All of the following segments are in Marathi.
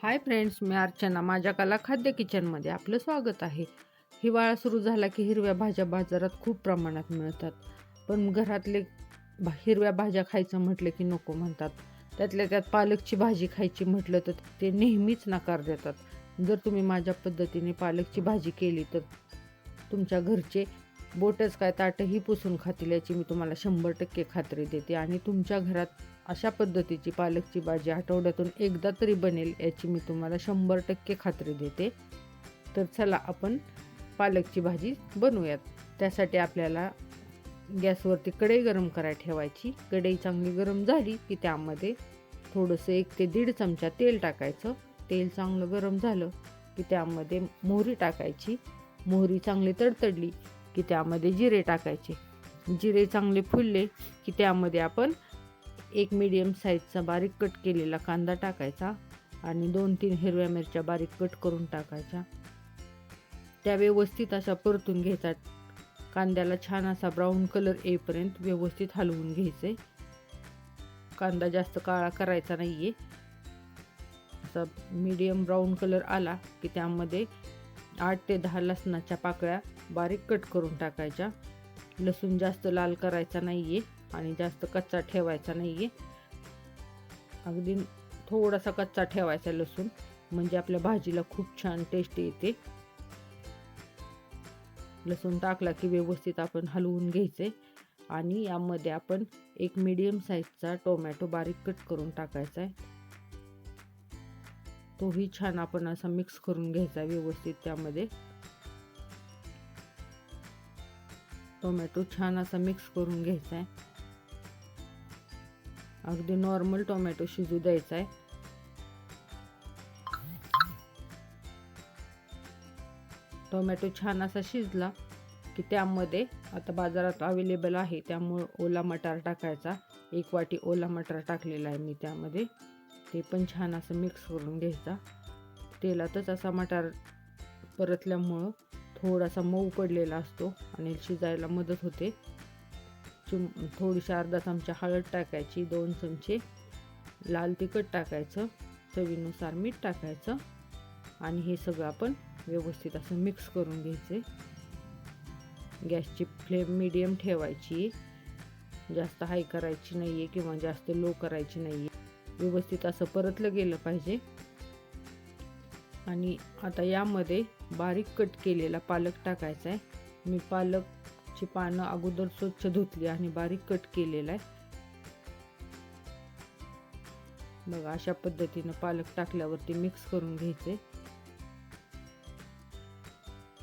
हाय फ्रेंड्स, मी अर्चना. माझ्या कला खाद्य किचनमध्ये आपलं स्वागत आहे. हिवाळा सुरू झाला की हिरव्या भाज्या बाजारात खूप प्रमाणात मिळतात. पण घरातले हिरव्या भाज्या खायचं म्हटलं की नको म्हणतात. त्यातल्या त्यात पालकची भाजी खायची म्हटलं तर ते नेहमीच नकार देतात. जर तुम्ही माझ्या पद्धतीने पालकची भाजी केली तर तुमच्या घरचे बोटच काय ताटही पुसून खातील याची मी तुम्हाला 100% खात्री देते. आणि तुमच्या घरात अशा पद्धतीची पालकची भाजी आठवड्यातून एकदा तरी बनेल याची मी तुम्हाला 100% खात्री देते. तर चला आपण पालकची भाजी बनवूयात. त्यासाठी आपल्याला गॅसवरती कढई गरम करायला ठेवायची. कढई चांगली गरम झाली की त्यामध्ये थोडंसं 1 ते 1.5 चमचा तेल टाकायचं. तेल चांगलं गरम झालं की त्यामध्ये मोहरी टाकायची. मोहरी चांगली तडतडली की त्यामध्ये जिरे टाकायचे. जिरे चांगले फुलले की त्यामध्ये आपण एक मीडियम साईजचा बारीक कट केलेला कांदा टाकायचा आणि 2-3 हिरव्या मिरच्या बारीक कट करून टाकायच्या. त्या व्यवस्थित अशा परतून घ्यायचा. कांद्याला छान असा ब्राऊन कलर येईपर्यंत व्यवस्थित हलवून घ्यायचे. कांदा जास्त काळा करायचा नाहीये. असा मीडियम ब्राऊन कलर आला की त्यामध्ये 8 ते 10 लसणाच्या पाकळ्या बारीक कट करून टाकायच्या. लसूण जास्त लाल करायचा नाहीये आणि जास्त कच्चा ठेवायचा नाहीये. अगदी थोडासा कच्चा ठेवायचा लसूण, म्हणजे आपल्या भाजीला खूप छान टेस्ट येते. लसूण टाकला की व्यवस्थित आपण हलवून घ्यायचे आणि यामध्ये आपण एक मीडियम साईजचा टोमॅटो बारीक कट करून टाकायचा आहे. तोही छान आपण असा मिक्स करून घ्यायचा व्यवस्थित. त्यामध्ये टोमॅटो छान असा मिक्स करून घ्यायचा आहे. अगदी नॉर्मल टोमॅटो शिजू द्यायचा आहे. टोमॅटो छान असा शिजला की त्यामध्ये आता बाजारात अवेलेबल आहे त्यामुळे ओला मटार टाकायचा. 1 वाटी ओला मटार टाकलेला आहे मी त्यामध्ये. ते पण छान असं मिक्स करून घ्यायचा. तेलातच असा मटार परतल्यामुळं थोडासा मऊ पडलेला असतो आणि शिजायला मदत होते. थोडीशी अर्धा चमचा हळद टाकायची, 2 चमचे लाल तिखट टाकायचं, चवीनुसार मीठ टाकायचं आणि हे सगळं आपण व्यवस्थित असं मिक्स करून घ्यायचे. गॅसची फ्लेम मीडियम ठेवायची. जास्त हाय करायची नाहीये किंवा जास्त लो करायची नाहीये. व्यवस्थित असं परतलं गेलं पाहिजे. आणि आता यामध्ये बारीक कट केलेला पालक टाकायचा आहे. मी पालकची पानं अगोदर स्वच्छ धुतली आणि बारीक कट केलेला आहे. बघा, अशा पद्धतीनं पालक टाकल्यावरती मिक्स करून घ्यायचे.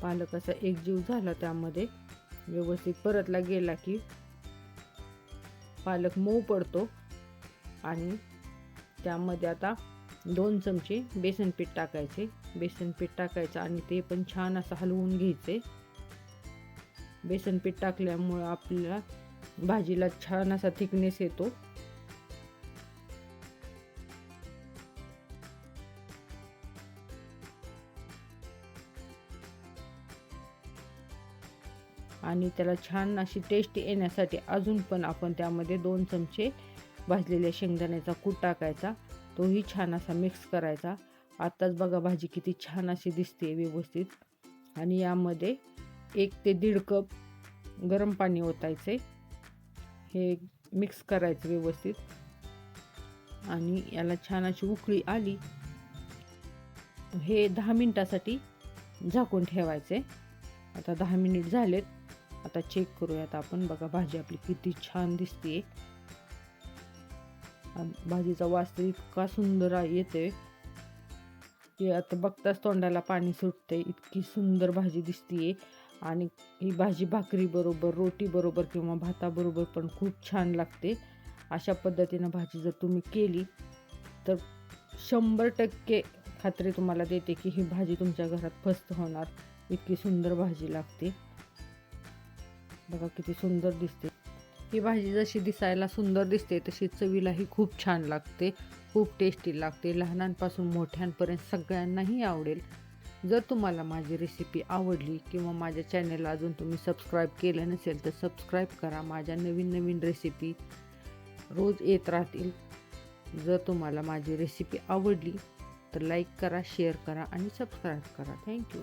पालक असा एकजीव झाला त्यामध्ये व्यवस्थित परतला गेला की पालक मऊ पडतो. आणि त्यामध्ये आता 2 चमचे बेसन पीठ टाकायचे. बेसन पीठ टाकायचं आणि ते पण छान असं हलवून घ्यायचे. बेसन पीठ टाकल्यामुळं आपल्याला भाजीला छान असा थिकनेस येतो. आणि त्याला छान अशी टेस्ट येण्यासाठी अजून पण आपण त्यामध्ये 2 चमचे भाजलेल्या शेंगदाण्याचा कूट टाकायचा. तोही छान असा मिक्स करायचा. आत्ताच बघा भाजी किती छान अशी दिसते व्यवस्थित. आणि यामध्ये 1 ते 1.5 कप गरम पाणी ओतायचे. हे मिक्स करायचं व्यवस्थित आणि याला छान अशी उकळी आली. हे 10 मिनिटासाठी झाकून ठेवायचे. आता 10 मिनिट झालेत. आता चेक करूयात आपण. बघा भाजी आपली किती छान दिसते. भाजीचा वास तर इतका सुंदर येते की आता बघताच तोंडाला पाणी सुटते. इतकी सुंदर भाजी दिसते. आणि ही भाजी भाकरी बरोबर, रोटी बरोबर किंवा भाताबरोबर पण खूप छान लागते. अशा पद्धतीनं भाजी जर तुम्ही केली तर 100% खात्री तुम्हाला देते की ही भाजी तुमच्या घरात फस्त होणार. इतकी सुंदर भाजी लागते. बघा किती सुंदर दिसते. ही भाजी जशी दिसायला सुंदर दिसते तशी चवीलाही खूप छान लागते. खूप टेस्टी लागते. लहानांपासून मोठ्यांपर्यंत सगळ्यांनाही आवडेल. जर तुम्हाला माझी रेसिपी आवडली किंवा माझ्या चॅनलला अजून तुम्ही सबस्क्राईब केलं नसेल तर सबस्क्राईब करा. माझ्या नवीन नवीन रेसिपी रोज येत राहतील. जर तुम्हाला माझी रेसिपी आवडली तर लाईक करा, शेअर करा आणि सबस्क्राईब करा. थँक्यू.